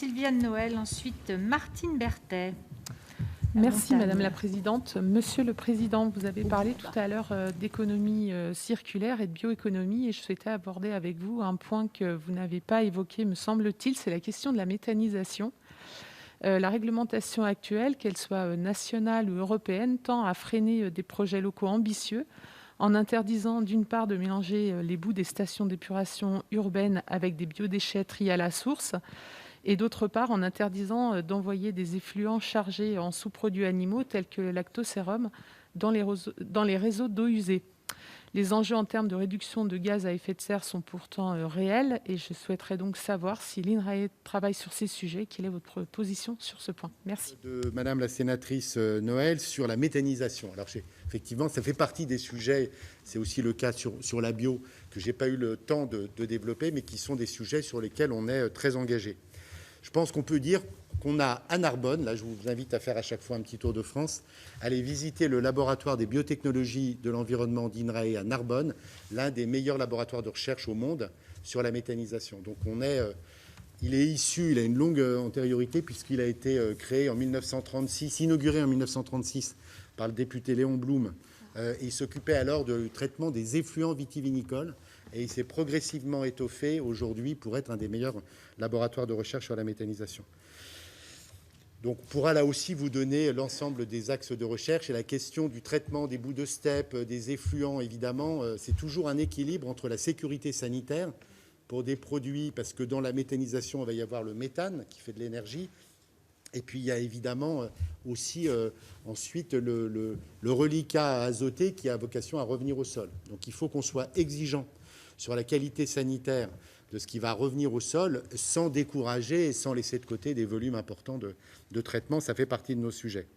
Sylviane Noël, ensuite Martine Berthet. Merci Madame la Présidente. Monsieur le Président, vous avez parlé tout à l'heure d'économie circulaire et de bioéconomie et je souhaitais aborder avec vous un point que vous n'avez pas évoqué, me semble-t-il, c'est la question de la méthanisation. La réglementation actuelle, qu'elle soit nationale ou européenne, tend à freiner des projets locaux ambitieux en interdisant d'une part de mélanger les boues des stations d'épuration urbaines avec des biodéchets triés à la source et d'autre part en interdisant d'envoyer des effluents chargés en sous-produits animaux tels que le lactosérum dans les réseaux d'eau usée. Les enjeux en termes de réduction de gaz à effet de serre sont pourtant réels et je souhaiterais donc savoir si l'INRAE travaille sur ces sujets. Quelle est votre position sur ce point? Merci. De Madame la sénatrice Noël sur la méthanisation. Alors effectivement, ça fait partie des sujets, c'est aussi le cas sur la bio, que je n'ai pas eu le temps de développer, mais qui sont des sujets sur lesquels on est très engagé. Je pense qu'on peut dire qu'on a à Narbonne, là je vous invite à faire à chaque fois un petit tour de France, aller visiter le laboratoire des biotechnologies de l'environnement d'INRAE à Narbonne, l'un des meilleurs laboratoires de recherche au monde sur la méthanisation. Donc il est issu, il a une longue antériorité puisqu'il a été créé en 1936, inauguré en 1936 par le député Léon Blum. Il s'occupait alors du traitement des effluents vitivinicoles et il s'est progressivement étoffé aujourd'hui pour être un des meilleurs laboratoires de recherche sur la méthanisation. Donc on pourra là aussi vous donner l'ensemble des axes de recherche et la question du traitement des boues de steppe, des effluents évidemment, c'est toujours un équilibre entre la sécurité sanitaire pour des produits, parce que dans la méthanisation, il va y avoir le méthane qui fait de l'énergie. Et puis, il y a évidemment aussi ensuite le reliquat azoté qui a vocation à revenir au sol. Donc, il faut qu'on soit exigeant sur la qualité sanitaire de ce qui va revenir au sol sans décourager et sans laisser de côté des volumes importants de traitement. Ça fait partie de nos sujets.